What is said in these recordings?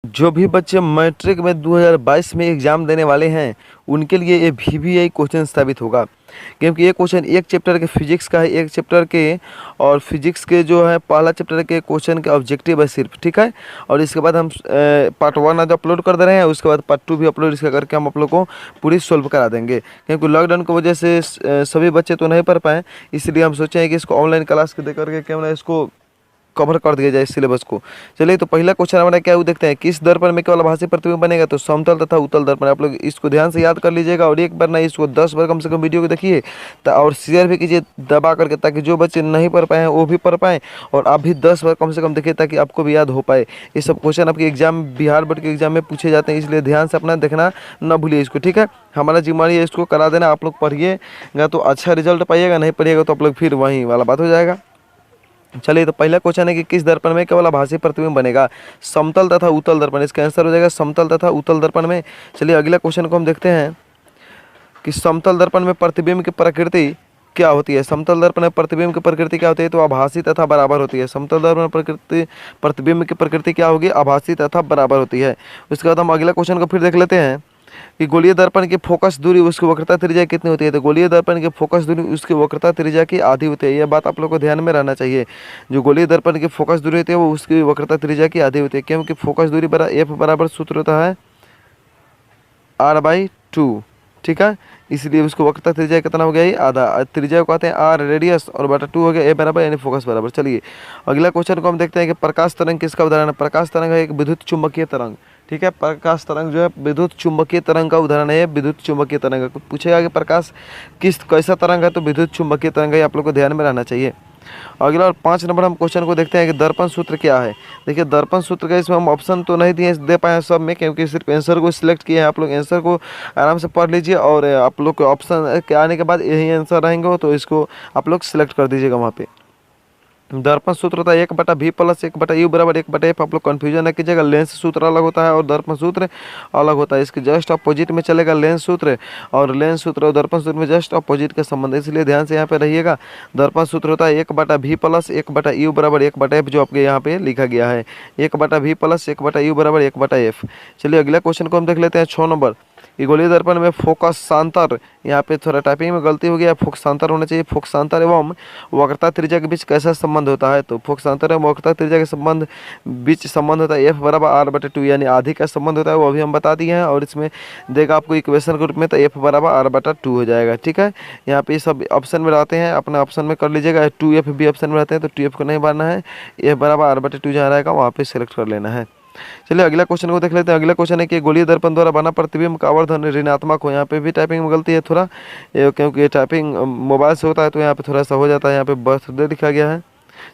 जो भी बच्चे मैट्रिक में 2022 में एग्ज़ाम देने वाले हैं उनके लिए ये VVI क्वेश्चन साबित होगा, क्योंकि ये क्वेश्चन एक चैप्टर के फिजिक्स का है, एक चैप्टर के और फिजिक्स के जो है पहला चैप्टर के क्वेश्चन के ऑब्जेक्टिव है सिर्फ, ठीक है। और इसके बाद हम पार्ट 1 आज अपलोड कर दे रहे हैं, उसके बाद पार्ट 2 भी अपलोड इसका करके हम आप लोग को पूरी सोल्व करा देंगे, क्योंकि लॉकडाउन की वजह से सभी बच्चे तो नहीं पढ़ पाए, इसलिए हम सोचे हैं कि इसको ऑनलाइन क्लास दे करके क्यों ना इसको कवर कर दिया जाए सिलेबस को। चलिए, तो पहला क्वेश्चन हमारा क्या है वो देखते हैं। किस दर्पण में केवल आभासी प्रतिबिंब बनेगा? तो समतल तथा उत्तल दर्पण। आप लोग इसको ध्यान से याद कर लीजिएगा और एक बार ना इसको 10 बार कम से कम वीडियो को देखिए और शेयर भी कीजिए दबा करके, ताकि जो बच्चे नहीं पढ़ पाए हैं वो भी पढ़ पाएँ और आप भी 10 बार कम से कम देखिए ताकि आपको भी याद हो पाए। ये सब क्वेश्चन आपके एग्जाम, बिहार बोर्ड के एग्जाम में पूछे जाते हैं, इसलिए ध्यान से अपना देखना न भूलिए इसको, ठीक है। हमारा जिम्मेदारी है इसको करा देना। आप लोग पढ़िएगा तो अच्छा रिजल्ट पाइएगा, नहीं पढ़िएगा तो आप लोग फिर वहीं वाला बात हो जाएगा। चलिए, तो पहला क्वेश्चन है कि किस दर्पण में केवल आभासी प्रतिबिंब बनेगा? समतल तथा उत्तल दर्पण। इसका आंसर हो जाएगा समतल तथा उत्तल दर्पण में। चलिए, अगला क्वेश्चन को हम देखते हैं कि समतल दर्पण में प्रतिबिंब की प्रकृति क्या होती है? समतल दर्पण में प्रतिबिंब की प्रकृति क्या होती है? तो आभासी तथा बराबर होती है। समतल दर्पण में प्रतिबिंब की प्रकृति क्या होगी? आभासी तथा बराबर होती है। उसके बाद हम अगला क्वेश्चन को फिर देख लेते हैं कि गोलीय दर्पण की फोकस दूरी उसकी वक्रता त्रिज्या कितनी होती है? तो गोलीय दर्पण की फोकस दूरी उसकी वक्रता त्रिज्या की आधी होती है। यह बात आप लोग को ध्यान में रहना चाहिए। जो गोलीय दर्पण की फोकस दूरी होती है वो उसकी वक्रता त्रिज्या की आधी होती है, क्योंकि फोकस दूरी F बराबर सूत्र होता है R/2, ठीक है। इसलिए उसको वक्रता त्रिज्या कितना हो गया? ये आधा। त्रिज्या को कहते हैं R रेडियस और बटा 2 हो गया A बराबर यानी फोकस बराबर। चलिए, अगला क्वेश्चन को हम देखते हैं कि प्रकाश तरंग किसका उदाहरण है? प्रकाश तरंग है एक विद्युत चुंबकीय तरंग, ठीक है। प्रकाश तरंग जो है विद्युत चुंबकीय तरंग का उदाहरण है। विद्युत चुंबकीय तरंग पूछेगा कि प्रकाश कैसा तरंग है, तो विद्युत चुंबकीय तरंग है, आप लोग को ध्यान में रहना चाहिए। अगला और 5 नंबर हम क्वेश्चन को देखते हैं कि दर्पण सूत्र क्या है। देखिए, दर्पण सूत्र का इसमें हम ऑप्शन तो नहीं दे पाए सब में, क्योंकि सिर्फ आंसर को सिलेक्ट किए हैं। आप लोग आंसर को आराम से पढ़ लीजिए और आप लोग के ऑप्शन के आने के बाद यही आंसर रहेंगे तो इसको आप लोग सिलेक्ट कर दीजिएगा वहाँ पे। दर्पण सूत्र होता है 1/v + 1/u बराबर 1/f। आप लोग कन्फ्यूजन न कीजिएगा, लेंस सूत्र अलग होता है और दर्पण सूत्र अलग होता है। इसके जस्ट अपोजिट में चलेगा लेंस सूत्र, और लेंस सूत्र और दर्पण सूत्र में जस्ट अपोजिट का संबंध है, इसलिए ध्यान से यहाँ पे रहिएगा। दर्पण सूत्र होता है 1/v + 1/u बराबर 1/f, जो आपके यहाँ पे लिखा गया है 1/v + 1/u बराबर 1/f। चलिए, अगला क्वेश्चन को हम देख लेते हैं 6 नंबर कि गोलीय दर्पण में फोकसांतर, यहाँ पे थोड़ा टाइपिंग में गलती हो गया, फोकसांतर होना चाहिए। फोकसांतर एवं वक्रता त्रिज्या के बीच कैसा संबंध होता है? तो फोकसांतर एवं वक्रता त्रिज्या के बीच संबंध होता है F बराबर R/2, यानी आधी का संबंध होता है, वो अभी हम बता दिए हैं। और इसमें देगा आपको इक्वेशन के रूप में, तो F बराबर R/2 हो जाएगा, ठीक है। यहाँ पे सब ऑप्शन में रहते हैं, अपने ऑप्शन में कर लीजिएगा। 2F भी ऑप्शन में रहते हैं, तो 2F को नहीं भरना है, F बराबर R/2 जहाँ रहेगा वहाँ पे सेलेक्ट कर लेना है। चलिए, अगला क्वेश्चन को देख लेते हैं। अगला क्वेश्चन है कि गोलीय दर्पण द्वारा बना प्रतिबिंब का आवर्धन ऋणात्मक हो। यहाँ पे भी टाइपिंग में गलती है थोड़ा, क्योंकि ये टाइपिंग मोबाइल से होता है तो यहाँ पे थोड़ा सा हो जाता है। यहाँ पे बर्थडे लिखा गया है,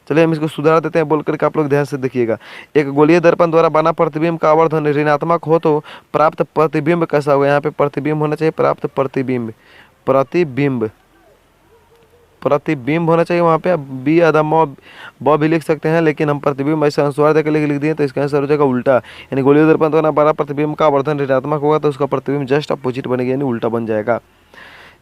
चलिए हम इसको सुधार देते हैं बोल करके, आप लोग ध्यान से देखिएगा। एक गोलीय दर्पण द्वारा बना प्रतिबिंब का आवर्धन ऋणात्मक हो तो प्राप्त प्रतिबिंब कैसा होगा? यहाँ पे प्रतिबिंब होना चाहिए, प्राप्त प्रतिबिंब, प्रतिबिंब प्रतिबिंब होना चाहिए। वहाँ पे बी आधा ब भी लिख सकते हैं, लेकिन हम प्रतिबिंब ऐसे अनुस्वार देकर लिख दिए तो इसका आंसर हो जाएगा उल्टा, यानी गोलीय दर्पण द्वारा बना प्रतिबिंब का आवर्धन ऋणात्मक होगा तो उसका प्रतिबिंब जस्ट अपोजिट बनेगा, यानी उल्टा बन जाएगा।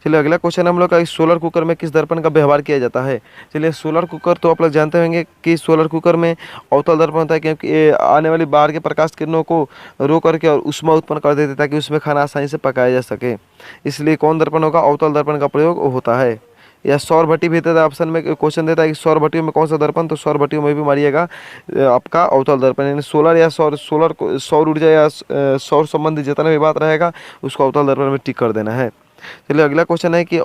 चलिए, अगला क्वेश्चन हम लोग का सोलर कुकर में किस दर्पण का व्यवहार किया जाता है? चलिए, सोलर कुकर तो आप लोग जानते होंगे कि सोलर कुकर में अवतल दर्पण होता है, क्योंकि ये आने वाली बाहर के प्रकाश किरणों को रोक करके और ऊष्मा उत्पन्न कर देते ताकि उसमें खाना आसानी से पकाया जा सके। इसलिए कौन दर्पण होगा? अवतल दर्पण का प्रयोग होता है। या सौर भट्टी भी देता है, ऑप्शन में क्वेश्चन देता है कि सौर भट्टियों में कौन सा दर्पण, तो सौर भट्टियों में भी मारिएगा आपका अवतल दर्पण, यानी सोलर या सौर ऊर्जा या सौर संबंधी जितना भी बात रहेगा उसको अवतल दर्पण में टिक कर देना है। चलिए, अगला क्वेश्चन है कि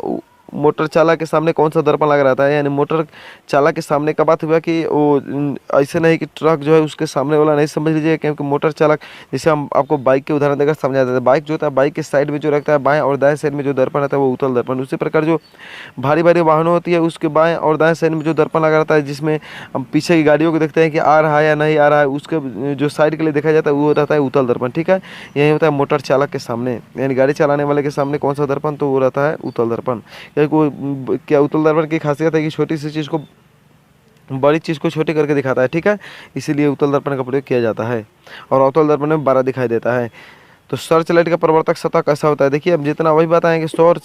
मोटर चालक के सामने कौन सा दर्पण लगा रहता है? यानी मोटर चालक के सामने का बात हुआ कि वो ऐसे नहीं कि ट्रक जो है उसके सामने वाला नहीं समझ लीजिए, क्योंकि मोटर चालक, जैसे हम आपको बाइक के उदाहरण देकर समझा देते हैं, बाइक जो होता है बाइक के साइड में जो रखता है बाएं और दाएं साइड में जो दर्पण रहता है वो उत्तल दर्पण। उसी प्रकार जो भारी भारी वाहनों होती है उसके बाएं और दाएं साइड में जो दर्पण लगा रहता है, जिसमें हम पीछे की गाड़ियों को देखते हैं कि आ रहा है या नहीं आ रहा है, उसके जो साइड के लिए देखा जाता है वो रहता है उत्तल दर्पण, ठीक है। यही होता है मोटर चालक के सामने, यानी गाड़ी चलाने वाले के सामने कौन सा दर्पण, तो वो रहता है उत्तल दर्पण। क्योंकि क्या उत्तल दर्पण की खासियत है कि छोटी सी चीज़ को, बड़ी चीज़ को छोटी करके दिखाता है, ठीक है, इसीलिए उत्तल दर्पण का प्रयोग किया जाता है। और अवतल दर्पण में 12 दिखाई देता है। तो सर्च लाइट का प्रवर्तक सतह कैसा होता है? देखिए, अब जितना वही बात आएंगे, सौर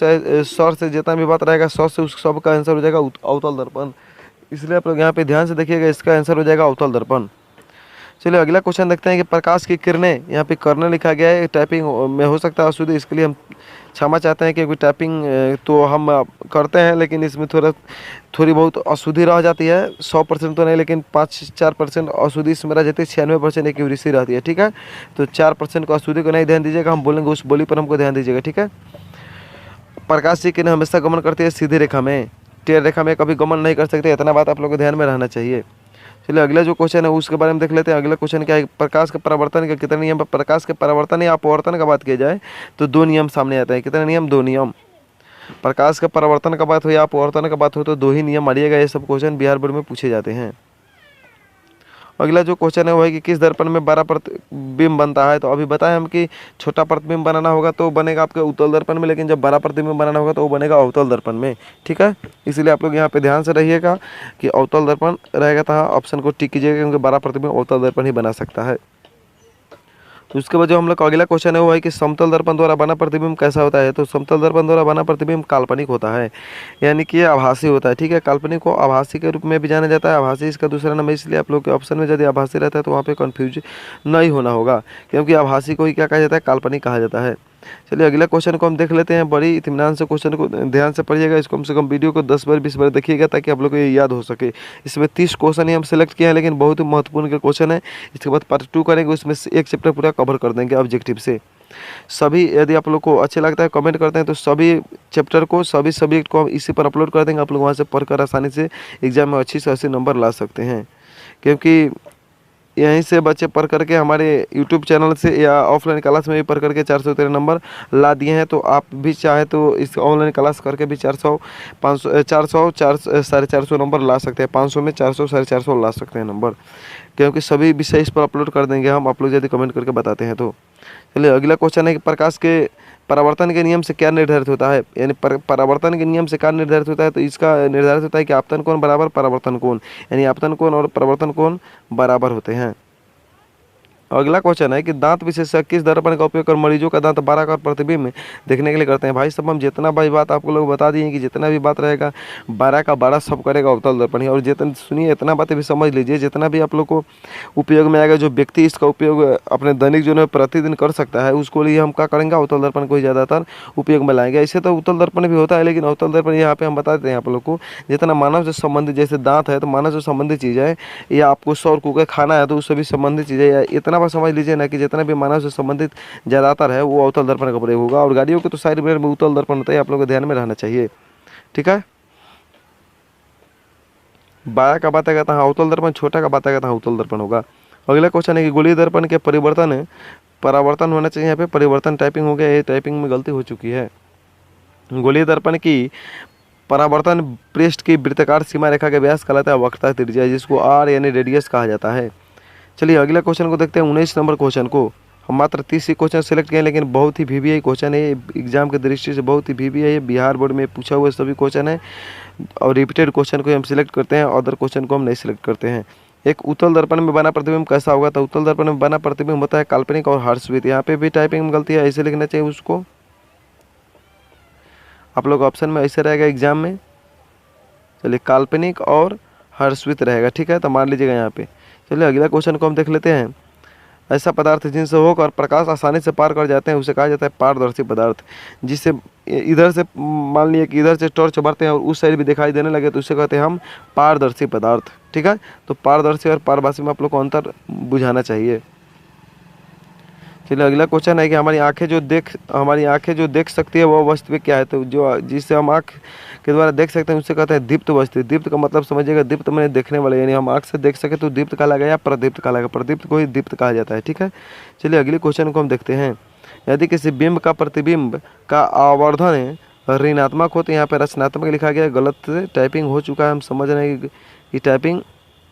से जितना भी बात रहेगा सौ से उस सब का आंसर हो जाएगा अवतल दर्पण, इसलिए आप लोग यहाँ पे ध्यान से देखिएगा, इसका आंसर हो जाएगा अवतल दर्पण। चलिए अगला क्वेश्चन देखते हैं कि प्रकाश की किरणें, यहाँ पे किरणें लिखा गया है, टाइपिंग में हो सकता है अशुद्धि, इसके लिए हम क्षमा चाहते हैं क्योंकि टाइपिंग तो हम करते हैं लेकिन इसमें थोड़ी बहुत अशुद्धि रह जाती है। 100% तो नहीं लेकिन 5-4% अशुद्धि इसमें रह जाती है, 96% एक्यूरेसी रहती है। ठीक है, तो 4% को अशुद्धि को नहीं ध्यान दीजिएगा, हम बोलेंगे उस बोली पर हमको ध्यान दीजिएगा। ठीक है, प्रकाश की किरणें हमेशा गमन करती है सीधी रेखा में, टेढ़ रेखा में कभी गमन नहीं कर सकते, इतना बात आप लोग को ध्यान में रहना चाहिए। चलिए अगला जो क्वेश्चन है उसके बारे में देख लेते हैं। अगला क्वेश्चन क्या है, प्रकाश के परावर्तन के कितने नियम। प्रकाश के परावर्तन या अपवर्तन का बात किया जाए तो 2 नियम सामने आते हैं। कितने नियम? 2 नियम। प्रकाश का परावर्तन का बात हो या अपवर्तन का बात हो तो 2 ही नियम मानिएगा। ये सब क्वेश्चन बिहार बोर्ड में पूछे जाते हैं। अगला जो क्वेश्चन है वो है कि किस दर्पण में 12 प्रतिबिंब बनता है। तो अभी बताएं हम कि छोटा प्रतिबिंब बनाना होगा तो बनेगा आपके उत्तल दर्पण में, लेकिन जब 12 प्रतिबिंब बनाना होगा तो वो बनेगा अवतल दर्पण में। ठीक है, इसलिए आप लोग यहाँ पे ध्यान से रहिएगा कि अवतल दर्पण रहेगा तो ऑप्शन को टिक कीजिएगा क्योंकि 12 प्रतिबिंब अवतल दर्पण ही बना सकता है। तो उसके बाद जो हम लोग का अगला क्वेश्चन है वो है कि समतल दर्पण द्वारा बना प्रतिबिंब कैसा होता है। तो समतल दर्पण द्वारा बना प्रतिबिंब काल्पनिक होता है, यानी कि ये आभासी होता है। ठीक है, काल्पनिक को आभासी के रूप में भी जाना जाता है। आभासी इसका दूसरा नाम है, इसलिए आप लोग के ऑप्शन में यदि आभासी रहता है तो वहाँ पे कन्फ्यूज नहीं होना होगा, क्योंकि आभासी को ही क्या कहा जाता है? काल्पनिक कहा जाता है। चलिए अगला क्वेश्चन को हम देख लेते हैं। बड़ी इत्मीनान से क्वेश्चन को ध्यान से पढ़िएगा, इसको कम से कम वीडियो को 10 बार 20 बार देखिएगा ताकि आप लोग को ये याद हो सके। इसमें 30 क्वेश्चन ही हम सेलेक्ट किए हैं लेकिन बहुत ही महत्वपूर्ण के क्वेश्चन है। इसके बाद पार्ट 2 करेंगे, उसमें से एक चैप्टर पूरा कवर कर देंगे ऑब्जेक्टिव से। सभी यदि आप लोग को अच्छे लगता है कमेंट करते हैं तो सभी चैप्टर को, सभी सब्जेक्ट को हम इसी पर अपलोड कर देंगे। आप लोग वहाँ से पढ़कर आसानी से एग्जाम में अच्छी से अच्छे नंबर ला सकते हैं, क्योंकि यहीं से बच्चे पढ़ करके हमारे यूट्यूब चैनल से या ऑफलाइन क्लास में भी पढ़ करके 413 नंबर ला दिए हैं। तो आप भी चाहे तो इस ऑनलाइन क्लास करके भी 400, 500, 400, 450 नंबर ला सकते हैं। 500 में 400, 450 ला सकते हैं नंबर, क्योंकि सभी विषय इस पर अपलोड कर देंगे हम, आप लोग यदि कमेंट करके बताते हैं तो। चलिए अगला क्वेश्चन है कि प्रकाश के परावर्तन के नियम से क्या निर्धारित होता है। यानी परावर्तन के नियम से क्या निर्धारित होता है। तो इसका निर्धारित होता है कि आपतन कोण बराबर परावर्तन कोण, यानी आपतन कोण और परावर्तन कोण बराबर होते हैं। अगला क्वेश्चन है कि दांत विशेषज्ञ किस दर्पण का उपयोग कर मरीजों का दांत 12 का प्रतिबिंब देखने के लिए करते हैं। भाई सब हम जितना भाई बात आपको लोग बता दिए कि जितना भी बात रहेगा 12 का 12 सब करेगा अवतल दर्पण ही। और जितना सुनिए इतना बातें भी समझ लीजिए, जितना भी आप लोग को उपयोग में आएगा, जो व्यक्ति इसका उपयोग अपने दैनिक जीवन में प्रतिदिन कर सकता है उसको लिए हम क्या करेंगे, अवतल दर्पण को ही ज़्यादातर उपयोग में लाएंगे। ऐसे तो उत्तल दर्पण भी होता है लेकिन अवतल दर्पण यहाँ पे हम बता देते हैं आप लोग को, जितना मानव से संबंधित, जैसे दांत है तो मानव से संबंधित चीज़ है, या आपको सौर कुकर खाना है तो उससे भी संबंधित चीज़ें, या इतना बात समझ लीजिए ना कि जितना भी मानव से संबंधित ज़्यादातर है वो अवतल दर्पण का प्रयोग होगा। और गाड़ियों के तो साइड मिरर में उत्तल दर्पण होता है, आप लोगों को ध्यान में रहना चाहिए। ठीक है, बड़ा का बात है कहता है अवतल दर्पण, छोटा का बात है कहता है उत्तल दर्पण होगा। अगला क्वेश्चन है कि गोलीय दर्पण के परावर्तन होना चाहिए। यहाँ पे परिवर्तन टाइपिंग हो गया, ये टाइपिंग में गलती हो चुकी है। गोलीय दर्पण की परावर्तन पृष्ठ की वृत्ताकार सीमा रेखा के व्यास कहलाता है वक्रता त्रिज्या, जिसको आर यानी रेडियस कहा जाता है। चलिए अगला क्वेश्चन को देखते हैं। 19 नंबर क्वेश्चन को हम मात्र 30 ही क्वेश्चन सेलेक्ट किए लेकिन बहुत ही VVI क्वेश्चन है, एग्जाम की दृष्टि से बहुत ही VVI है, बिहार बोर्ड में पूछा हुआ सभी क्वेश्चन है और रिपीटेड क्वेश्चन को हम सिलेक्ट करते हैं, अदर क्वेश्चन को हम नहीं सिलेक्ट करते हैं। एक उत्तल दर्पण में बना प्रतिबिंब कैसा होगा। तो उत्तल दर्पण में बना प्रतिबिंब होता है काल्पनिक और हर्षवित। यहाँ पे भी टाइपिंग में गलती है, ऐसे लिखना चाहिए उसको, आप लोग ऑप्शन में ऐसे रहेगा एग्जाम में। चलिए काल्पनिक और हर्षवित रहेगा। ठीक है, तो मान लीजिएगा यहाँ पे। चलिए अगला क्वेश्चन को हम देख लेते हैं। ऐसा पदार्थ जिनसे होकर प्रकाश आसानी से पार कर जाते हैं उसे कहा जाता है पारदर्शी पदार्थ। जिससे इधर से मान लिए कि इधर से टॉर्च बढ़ते हैं और उस साइड भी दिखाई देने लगे तो उसे कहते हैं हम पारदर्शी पदार्थ। ठीक है, तो पारदर्शी और पारभासी में आप लोग को अंतर बुझाना चाहिए। चलिए अगला क्वेश्चन है कि हमारी आंखें जो देख सकती है वो वस्तु क्या है। तो जो जिससे हम आँख के द्वारा देख सकते हैं उससे कहते हैं दीप्त वस्तु। दीप्त का मतलब समझिएगा, दीप्त मैंने देखने वाले, यानी हम आँख से देख सके तो दीप्त कहलाएगा या प्रदीप्त कहलाएगा, प्रदीप्त को ही दीप्त कहा जाता है। ठीक है, चलिए अगले क्वेश्चन को हम देखते हैं। यदि किसी बिंब का प्रतिबिंब का आवर्धन ऋणात्मक हो तो यहाँ पर रचनात्मक लिखा गया, गलत टाइपिंग हो चुका है। हम समझ रहे हैं कि टाइपिंग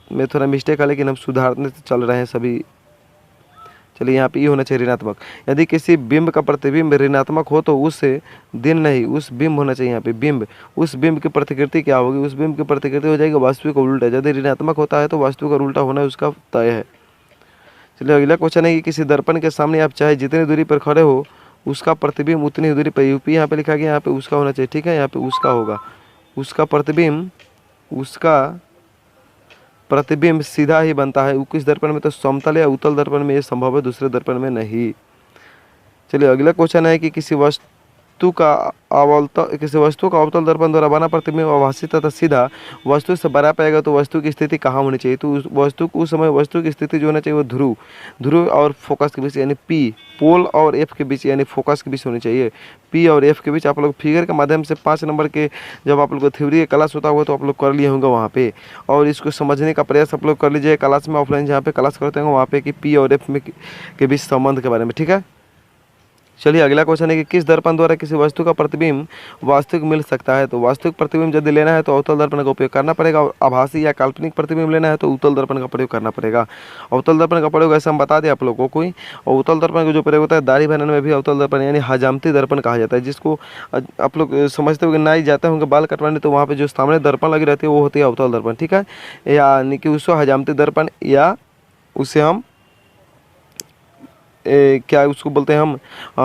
में थोड़ा मिस्टेक है लेकिन हम सुधारने से चल रहे हैं सभी। चलिए यहाँ पे ये होना चाहिए ऋणात्मक। यदि किसी बिंब का प्रतिबिंब ऋणात्मक हो तो उस दिन नहीं, उस बिंब होना चाहिए यहाँ पे बिंब। उस बिंब की प्रतिकृति क्या होगी, उस बिंब की प्रतिकृति हो जाएगी वास्तविक और उल्टा। यदि ऋणात्मक होता है तो वास्तविक और उल्टा होना उसका तय है। चलिए अगला क्वेश्चन है कि किसी दर्पण के सामने आप चाहे जितनी दूरी पर खड़े हो उसका प्रतिबिंब उतनी दूरी पर, यूपी यहाँ पे लिखा गया, यहाँ पे उसका होना चाहिए। ठीक है, यहाँ पे उसका होगा, उसका प्रतिबिंब उसका प्रतिबिंब सीधा ही बनता है। किस दर्पण में? तो समतल या उत्तल दर्पण में ये संभव है, दूसरे दर्पण में नहीं। चलिए अगला क्वेश्चन है कि किसी वस्तु का अवतल दर्पण द्वारा बना प्रतिबिंब आभासी तथा सीधा वस्तु से बना पाएगा तो वस्तु की स्थिति कहाँ होनी चाहिए? तो उस वस्तु को उस समय वस्तु की स्थिति जो होना चाहिए वो ध्रुव और फोकस के बीच यानी पी, पोल और एफ के बीच यानी फोकस के बीच होनी चाहिए। पी और एफ के बीच आप लोग फिगर के माध्यम से 5 नंबर के जब आप लोग को थ्योरी का क्लास होता होगा तो आप लोग कर लिए होंगे वहाँ पे, और इसको समझने का प्रयास आप लोग कर लीजिए क्लास में, ऑफलाइन जहाँ पे क्लास करते होंगे वहाँ पे, कि पी और एफ में के बीच संबंध के बारे में। ठीक है, चलिए अगला क्वेश्चन है कि किस दर्पण द्वारा किसी वस्तु का प्रतिबिंब वास्तविक मिल सकता है? तो वास्तविक प्रतिबिंब यदि लेना है तो अवतल दर्पण का उपयोग करना पड़ेगा, और आभासी या काल्पनिक प्रतिबिंब लेना है तो उत्तल दर्पण का प्रयोग करना पड़ेगा। अवतल दर्पण का प्रयोग ऐसे हम बता दें आप लोगों को, और उत्तल दर्पण का जो प्रयोग होता है दाढ़ी बनने में भी अवतल दर्पण यानी हजामती दर्पण कहा जाता है, जिसको आप लोग समझते हो नाई जाते होंगे बाल कटवाने तो वहाँ पर जो सामने दर्पण लगी रहती है वो होती है अवतल दर्पण। ठीक है, यानी कि उसको हजामती दर्पण या उसे हम क्या उसको बोलते हैं हम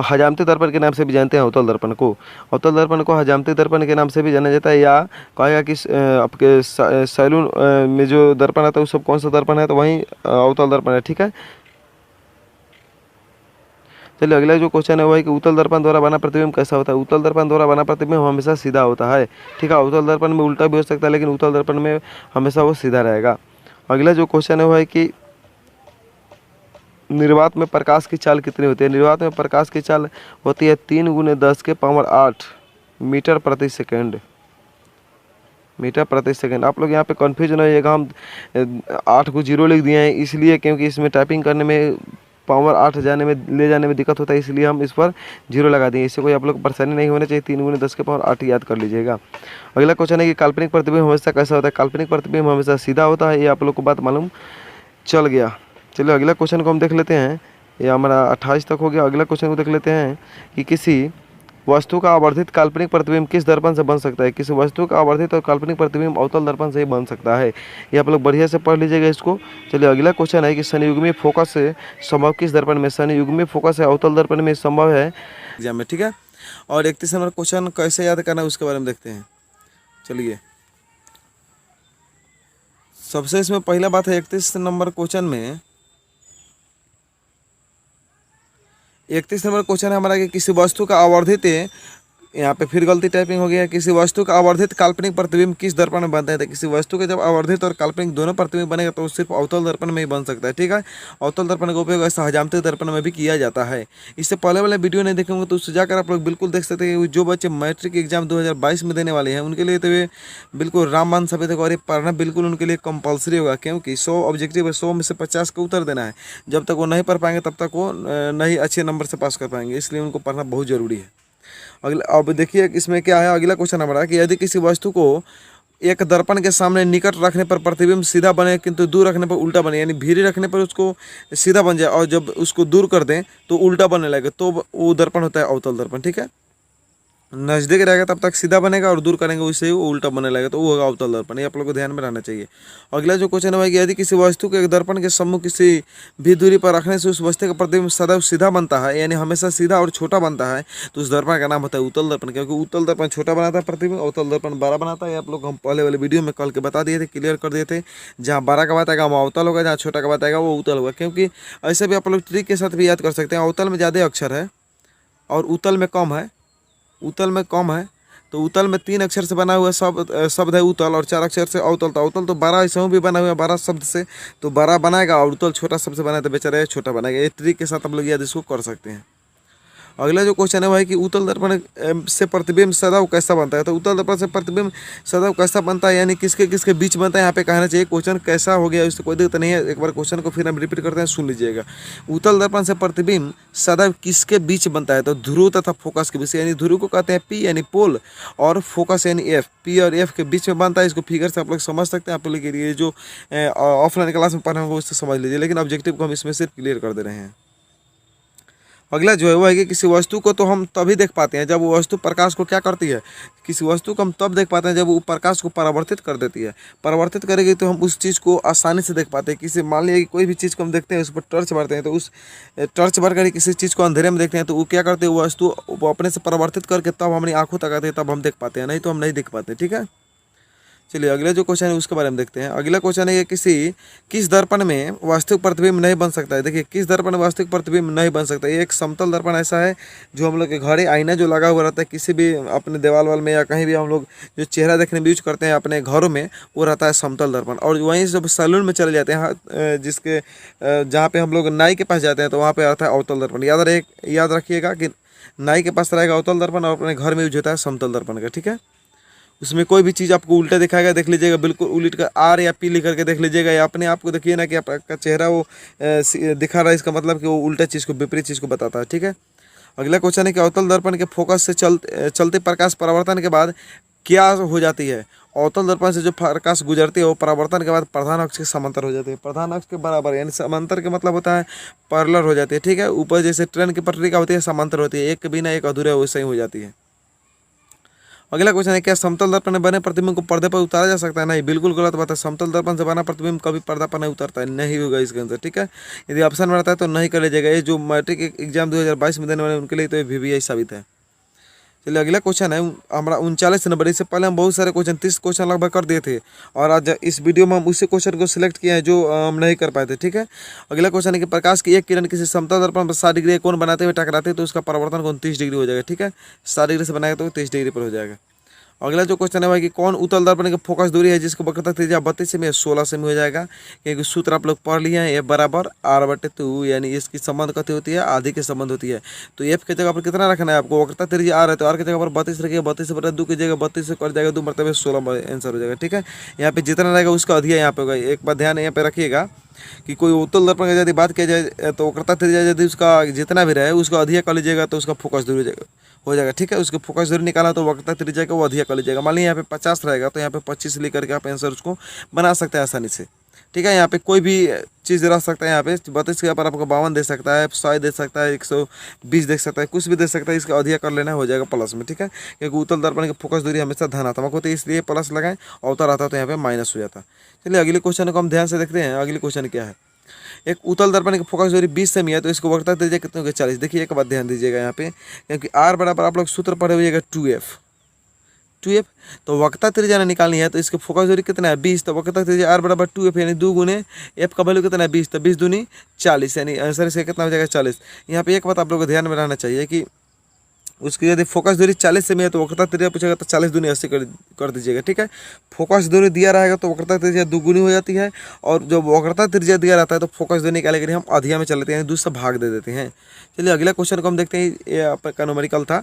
हजामती दर्पण के नाम से भी जानते हैं अवतल दर्पण को। अवतल दर्पण को हजामती दर्पण के नाम से भी जाना जाता है, या कहेगा कि आपके सैलून में जो दर्पण आता है वो सब कौन सा दर्पण है? तो वहीं अवतल दर्पण है। ठीक है, चलिए अगला जो क्वेश्चन है वो है कि उत्तल दर्पण द्वारा बना प्रतिबिंब कैसा होता है? उत्तल दर्पण द्वारा बना प्रतिबिंब हमेशा सीधा होता है। ठीक है, उत्तल दर्पण में उल्टा भी हो सकता है लेकिन उत्तल दर्पण में हमेशा वो सीधा रहेगा। अगला जो क्वेश्चन है वो है कि निर्वात में प्रकाश की चाल कितनी होती है? निर्वात में प्रकाश की चाल होती है 3 × 10⁸ मीटर प्रति सेकंड। मीटर प्रति सेकंड। आप लोग यहाँ पे कन्फ्यूज न होइएगा, हम 8 को 0 लिख दिए हैं इसलिए क्योंकि इसमें टाइपिंग करने में पावर 8 ले जाने में दिक्कत होता है, इसलिए हम इस पर 0 लगा दिए। इससे कोई आप लोग को परेशानी नहीं होनी चाहिए। 3 × 10⁸ याद कर लीजिएगा। अगला क्वेश्चन है कि काल्पनिक प्रतिबिंब हमेशा कैसा होता है? काल्पनिक प्रतिबिंब हमेशा सीधा होता है, ये आप लोग को बात मालूम चल गया। चलिए अगला क्वेश्चन को हम देख लेते हैं, ये हमारा 28 तक हो गया। अगला क्वेश्चन को देख लेते हैं कि किसी वस्तु का आवर्धित काल्पनिक प्रतिबिंब किस दर्पण से बन सकता है? किसी वस्तु का आवर्धित और काल्पनिक प्रतिबिंब अवतल दर्पण से ही बन सकता है, ये आप लोग बढ़िया से पढ़ लीजिएगा इसको। चलिए अगला क्वेश्चन है कि संयुग्मी फोकस से संभव किस दर्पण में? संयुग्मी फोकस है अवतल दर्पण में संभव है एग्जाम में। ठीक है, और 31 नंबर क्वेश्चन कैसे याद करना है उसके बारे में देखते हैं। चलिए सबसे इसमें पहला बात है 31 नंबर क्वेश्चन में, 31 नंबर क्वेश्चन है हमारा कि किसी वस्तु का आवर्धित, यहाँ पे फिर गलती टाइपिंग हो गया, किसी वस्तु का आवर्धित काल्पनिक प्रतिबिंब किस दर्पण में बनता है? तो किसी वस्तु के जब आवर्धित और काल्पनिक दोनों प्रतिबिंब बनेगा तो सिर्फ अवतल दर्पण में ही बन सकता है। ठीक है, अवतल दर्पण का उपयोग ऐसा हजामती दर्पण में भी किया जाता है। इससे पहले वाले वीडियो नहीं देखेंगे तो उससे जाकर आप लोग बिल्कुल देख सकते हैं। जो बच्चे मैट्रिक एग्जाम 2022 में देने वाले हैं उनके लिए तो ये बिल्कुल रामबाण साबित होगा, और ये पढ़ना बिल्कुल उनके लिए कंपलसरी होगा, क्योंकि 100 ऑब्जेक्टिव है, 100 में से 50 का उत्तर देना है। जब तक वो नहीं पढ़ पाएंगे तब तक वो नहीं अच्छे नंबर से पास कर पाएंगे, इसलिए उनको पढ़ना बहुत जरूरी है। अगला अब देखिए इसमें क्या है, अगला क्वेश्चन हमारा कि यदि किसी वस्तु को एक दर्पण के सामने निकट रखने पर प्रतिबिंब सीधा बने किंतु दूर रखने पर उल्टा बने, यानी भीड़ रखने पर उसको सीधा बन जाए और जब उसको दूर कर दें तो उल्टा बनने लगे, तो वो दर्पण होता है अवतल दर्पण। ठीक है, नज़दीक रहेगा तब तक सीधा बनेगा और दूर करेंगे उससे ही वो उल्टा बनने लगेगा, तो वो होगा अवतल दर्पण। ये आप लोगों को ध्यान में रहना चाहिए। अगला जो क्वेश्चन है कि यदि किसी वस्तु के एक दर्पण के सम्मुख किसी भी दूरी पर रखने से उस वस्तु का प्रतिबिंब सदैव सीधा बनता है, यानी हमेशा सीधा और छोटा बनता है, तो उस दर्पण का नाम होता है उत्तल दर्पण। क्योंकि उत्तल दर्पण छोटा बनाता है प्रतिबिंब, अवतल दर्पण बड़ा बनाता है। आप लोग हम पहले वाले वीडियो में कल के बता दिए थे, क्लियर कर दिए थे। जहाँ बड़ा का बात आएगा वो अवतल होगा, जहाँ छोटा का बात आएगा वो उत्तल होगा। क्योंकि ऐसे भी आप लोग ट्रिक के साथ भी याद कर सकते हैं, अवतल में ज़्यादा अक्षर है और उत्तल में कम है। उत्तल में कम है तो उत्तल में 3 अक्षर से बना हुआ शब्द है उत्तल, और 4 अक्षर से अवतल। तो अवतल तो 12 ऐसे भी बना हुआ है 12 शब्द से, तो 12 बनाएगा, और उत्तल छोटा शब्द से बनाए तो बेचारा छोटा बनाएगा। ये ट्रिक के साथ आप लोग याद इसको कर सकते हैं। अगला जो क्वेश्चन है वो है कि उत्तल दर्पण से प्रतिबिंब सदैव कैसा बनता है? तो उत्तल दर्पण से प्रतिबिंब सदैव कैसा बनता है, यानी किसके किसके बीच बनता है, यहाँ पे कहना चाहिए। क्वेश्चन कैसा हो गया इससे कोई दिक्कत नहीं है, एक बार क्वेश्चन को फिर हम रिपीट करते हैं, सुन लीजिएगा। उत्तल दर्पण से प्रतिबिंब सदैव किसके बीच बनता है? तो ध्रुव तथा फोकस के बीच, यानी ध्रुव को कहते हैं पी यानी पोल, और फोकस यानी एफ। पी और एफ के बीच में बनता है। इसको फिगर से आप लोग समझ सकते हैं, आप लोग के लिए जो ऑफलाइन क्लास में पढ़ा होगा उससे समझ लीजिए, लेकिन ऑब्जेक्टिव को हम इसमें सिर्फ क्लियर कर दे रहे हैं। अगला जो है वो है कि किसी वस्तु को तो हम तभी देख पाते हैं जब वो वस्तु प्रकाश को क्या करती है। किसी वस्तु को हम तब देख पाते हैं जब वो प्रकाश को परावर्तित कर देती है। परावर्तित करेगी तो हम उस चीज़ को आसानी से देख पाते हैं। किसी मान लीजिए कोई भी चीज़ को हम देखते हैं उस पर टर्च मारते हैं, तो उस टर्च भर कर किसी चीज़ को अंधेरे में देखते हैं तो वो क्या करते हैं, वो वस्तु वो अपने से परावर्तित करके तब हमारी आंखों तक आती है, तब हम देख पाते हैं, नहीं तो हम नहीं देख पाते। ठीक है, चलिए अगला जो क्वेश्चन है उसके बारे में देखते हैं। अगला क्वेश्चन है कि किस दर्पण में वास्तविक प्रतिबिंब नहीं बन सकता है। देखिए किस दर्पण में वास्तविक प्रतिबिंब नहीं बन सकता है। ये एक समतल दर्पण ऐसा है जो हम लोग के घरे आईना जो लगा हुआ रहता है किसी भी अपने दीवार वाल में या कहीं भी हम लोग जो चेहरा देखने में यूज करते हैं अपने घरों में, वो रहता है समतल दर्पण। और वहीं जब सैलून में चले जाते हैं जिसके जहाँ पे हम लोग नाई के पास जाते हैं तो वहाँ पे आता है अवतल दर्पण। याद रखिएगा कि नाई के पास रहेगा अवतल दर्पण और अपने घर में यूज होता है समतल दर्पण का। ठीक है, उसमें कोई भी चीज़ आपको उल्टा दिखाएगा देख लीजिएगा, बिल्कुल उलट कर आर या पी लिख करके देख लीजिएगा, या अपने आप को देखिए ना कि आपका चेहरा वो दिखा रहा है, इसका मतलब कि वो उल्टा चीज़ को विपरीत चीज़ को बताता है। ठीक है, अगला क्वेश्चन है कि अवतल दर्पण के फोकस से चलते प्रकाश परावर्तन के बाद क्या हो जाती है। अवतल दर्पण से जो प्रकाश गुजरती है वो परावर्तन के बाद प्रधान अक्ष के समांतर हो जाती है, प्रधान अक्ष के बराबर, यानी समांतर के मतलब होता है पैरेलल हो जाती है। ठीक है, ऊपर जैसे ट्रेन की पटरी का होती है समांतर होती है, एक के बिना एक अधूरा वैसे ही हो जाती है। अगला क्वेश्चन है क्या समतल दर्पण में बने प्रतिबिंब को पर्दे पर उतारा जा सकता है। नहीं, बिल्कुल गलत बात है। समतल दर्पण से बना प्रतिबिंब कभी पर्दा पर नहीं उतरता है, नहीं होगा इसका आंसर। ठीक है, यदि ऑप्शन में रहता है तो नहीं कर लीजिएगा। ये जो मैट्रिक एग्जाम 2022 में देने वाले उनके लिए तो ये VVI साबित है। चलिए अगला क्वेश्चन है हमारा 39 नंबर। इससे पहले हम बहुत सारे क्वेश्चन 30 क्वेश्चन लगभग कर दिए थे और आज इस वीडियो में हम उसी क्वेश्चन को सिलेक्ट किए हैं जो हम नहीं कर पाए थे। ठीक है, अगला क्वेश्चन है कि प्रकाश की एक किरण किसी समतल दर्पण पर 60 डिग्री कोण बनाते हुए टकराते तो उसका परावर्तन कोण 30 डिग्री हो जाएगा। ठीक है, 60 डिग्री से बनाएगा तो 30 डिग्री पर हो जाएगा। अगला जो क्वेश्चन है भाई कि कौन उत्तल दर्पण की फोकस दूरी है जिसको वक्रता त्रिज्या 32 सेमी या 16 सेमी हो जाएगा। क्योंकि सूत्र आप लोग पढ़ लिए हैं, F बराबर R/2, यानी इसकी संबंध कथी होती है, आधी की संबंध होती है। तो F की जगह पर कितना रखना है आपको, वक्रता त्रिज्या R है तो R की जगह पर 32 रखिए, 32/2 की जगह 32 से कट जाएगा, 2 मरतबे 16 आंसर हो जाएगा। ठीक है, यहाँ पे जितना रहेगा उसका अधिया यहाँ पे होगा। एक बात ध्यान यहाँ पे रखिएगा कि कोई उत्तल दर्पण की यदि बात किया जाए तो वक्रता त्रिज्या यदि उसका जितना भी रहे उसका अधिया कर लीजिएगा तो उसका फोकस दूरी हो जाएगा। ठीक है, उसके फोकस दूरी निकाला तो वक्रता त्रिज्या का वो अधिया कर लीजिएगा। मान लीजिए यहाँ पे 50 रहेगा तो यहाँ पे 25 लिख करके आप आंसर उसको बना सकते हैं आसानी से। ठीक है, यहाँ पे कोई भी चीज़ रख सकता है। यहाँ पे 32 के ऊपर आपको 52 दे सकता है, 100 दे सकता है, 120 दे सकता है, कुछ भी दे सकता है। इसका अधिया कर लेना हो जाएगा प्लस में। ठीक है, क्योंकि उत्तल दर्पण की फोकस दूरी हमेशा धनात्मक होती है इसलिए प्लस लगाएं, अवतर आता है तो यहाँ पे माइनस हो जाता है। चलिए अगले क्वेश्चन को हम ध्यान से देखते हैं। अगले क्वेश्चन क्या है, एक उत्तल दर्पण की फोकस दूरी 20 सेमी है तो इसको वक्रता त्रिज्या कितने होगी, 40। देखिए एक बात ध्यान दीजिएगा यहाँ पे, क्योंकि R बराबर आप लोग सूत्र पढ़े हुएगा 2F, तो वक्रता त्रिज्या निकालनी है तो इसकी फोकस दूरी कितना है 20, तो वक्रता त्रिज्या R बराबर 2F यानी 2 गुने F का वैल्यू कितना है 20, तो 20 दूनी 40 यानी आंसर इसका कितना हो जाएगा 40। यहाँ पे एक बात आप लोगों को ध्यान में रहना चाहिए कि उसकी यदि फोकस दूरी 40 सेमी है तो वक्रता त्रिज्या पूछेगा तो 40 दूनी 80 कर दीजिएगा। ठीक है, फोकस दूरी दिया रहेगा तो वक्रता त्रिज्या दुगुनी हो जाती है, और जब वक्रता त्रिज्या दिया रहता है तो फोकस दूरी निकाले के लिए हम अधिया में चल लेते हैं, 2 से भाग दे देते हैं। चलिए अगला क्वेश्चन को हम देखते हैं, ये आपका न्यूमेरिकल था।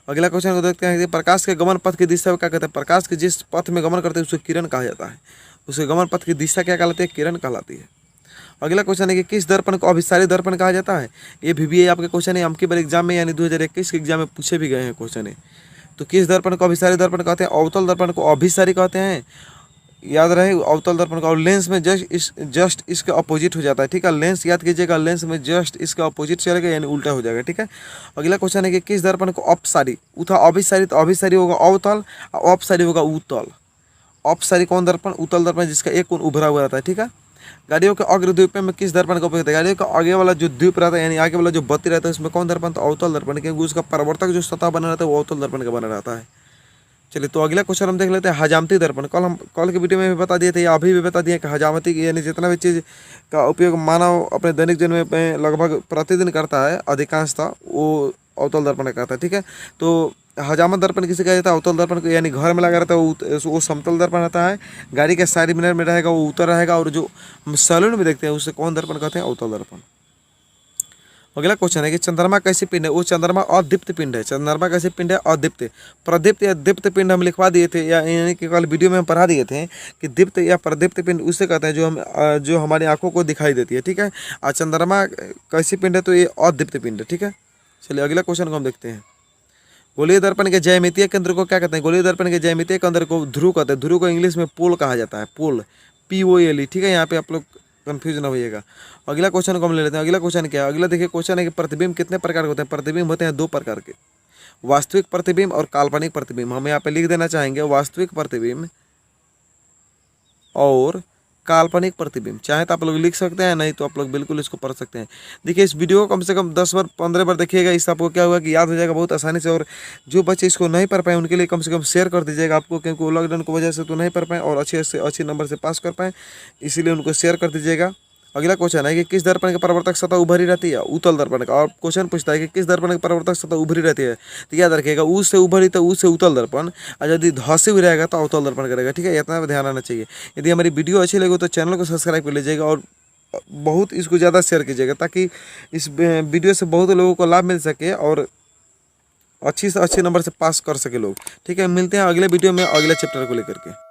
अगला क्वेश्चन को देखते हैं कि प्रकाश के गमन पथ की दिशा को क्या कहते हैं। प्रकाश के जिस पथ में गमन करते हैं उसको किरण कहा जाता है, उसके गमन पथ की दिशा क्या कहलाती है, किरण कहलाती है। अगला क्वेश्चन है कि किस दर्पण को अभिसारी दर्पण कहा जाता है। ये VVI आपके क्वेश्चन है, अमकी बार एग्जाम में यानी 2021 के एग्जाम में पूछे भी गए हैं क्वेश्चन है। तो किस दर्पण को अभिसारी दर्पण कहते हैं, अवतल दर्पण को अभिसारी कहते हैं, याद रहे अवतल दर्पण का। और लेंस में जस्ट इसके अपोजिट हो जाता है। ठीक है, लेंस याद कीजिएगा, लेंस में जस्ट इसका अपोजिट चलेगा यानी उल्टा हो जाएगा। ठीक है, अगला क्वेश्चन है कि किस दर्पण को अपसारी, उठा अभिसारी, तो अभिसारी होगा अवतल और अपसारी होगा उत्तल। अपसारी कौन दर्पण, उत्तल दर्पण जिसका एक कोण उभरा हुआ रहता है। ठीक है, गाड़ियों के अग्रद्वीप में किस दर्पण का उपयोग होता है, गाड़ियों का आगे वाला जो द्वीप रहता है यानी आगे वाला जो बत्ती रहता है उसमें कौन दर्पण, तो अवतल दर्पण, क्योंकि उसका परावर्तक जो सतह बना रहता है वो अवतल दर्पण का बना रहता है। चलिए तो अगला क्वेश्चन हम देख लेते हैं, हजामती दर्पण। कल के वीडियो में भी बता दिए थे या अभी भी बता दिए कि हजामती यानी जितना भी चीज़ का उपयोग मानव अपने दैनिक जीवन में लगभग प्रतिदिन करता है अधिकांशतः वो अवतल दर्पण करता है। ठीक है, तो हजामत दर्पण किसे कहा जाता है, अवतल दर्पण को, यानी घर में लगा रहता है वो समतल दर्पण रहता है, गाड़ी के साइड मिरर में रहेगा वो उत्तर रहेगा, और जो हम सैलून में देखते हैं उसे कौन दर्पण कहते हैं, अवतल दर्पण। अगला क्वेश्चन है कि चंद्रमा कैसी पिंड है, वो चंद्रमा अदीप्त पिंड है। चंद्रमा कैसी पिंड है, अदीप्त। प्रदीप्त या दीप्त पिंड हम लिखवा दिए थे, या यानी कि कल वीडियो में हम पढ़ा दिए थे कि दीप्त या प्रदीप्त पिंड उसे कहते हैं जो हमारी आंखों को दिखाई देती है। ठीक है, और चंद्रमा कैसी पिंड है, तो ये अदीप्त पिंड है। ठीक है, चलिए अगला क्वेश्चन को हम देखते हैं। गोलीय दर्पण के ज्यामितीय केंद्र को क्या कहते हैं, गोलीय दर्पण के ज्यामितीय केंद्र को ध्रुव कहते हैं। ध्रुव को इंग्लिश में पोल कहा जाता है, पोल, POLE। ठीक है, यहाँ पे आप लोग कंफ्यूज ना होइएगा। अगला क्वेश्चन को हम ले लेते हैं। अगला क्वेश्चन क्या है, अगला देखिए क्वेश्चन है कि प्रतिबिंब कितने प्रकार के होते हैं। प्रतिबिंब होते हैं 2 प्रकार के, वास्तविक प्रतिबिंब और काल्पनिक प्रतिबिंब। हम यहाँ पे लिख देना चाहेंगे वास्तविक प्रतिबिंब और काल्पनिक प्रतिबिंब। चाहे तो आप लोग लिख सकते हैं, नहीं तो आप लोग बिल्कुल इसको पढ़ सकते हैं। देखिए इस वीडियो को कम से कम 10 बार 15 बार देखिएगा, इससे आपको क्या होगा कि याद हो जाएगा बहुत आसानी से। और जो बच्चे इसको नहीं पढ़ पाए उनके लिए कम से कम शेयर कर दीजिएगा आपको, क्योंकि वो लॉकडाउन की वजह से तो नहीं पढ़ पाए और अच्छे से अच्छे नंबर से पास कर पाए, इसीलिए उनको शेयर कर दीजिएगा। अगला क्वेश्चन है कि किस दर्पण की परावर्तक सतह उभरी रहती है? उत्तल दर्पण का। और क्वेश्चन पूछता है कि किस दर्पण की परावर्तक सतह उभरी रहती है? तो याद रखिएगा ऊ से उभरी तो ऊ से उत्तल दर्पण, और यदि ध से भी रहेगा तो अवतल दर्पण करेगा। ठीक है, इतना ध्यान आना चाहिए। यदि हमारी वीडियो अच्छी लगे तो चैनल को सब्सक्राइब कर लीजिएगा और बहुत इसको ज़्यादा शेयर कीजिएगा, ताकि इस वीडियो से बहुत लोगों को लाभ मिल सके और अच्छी से अच्छे नंबर से पास कर सके लोग। ठीक है, मिलते हैं अगले वीडियो में अगले चैप्टर को लेकर के।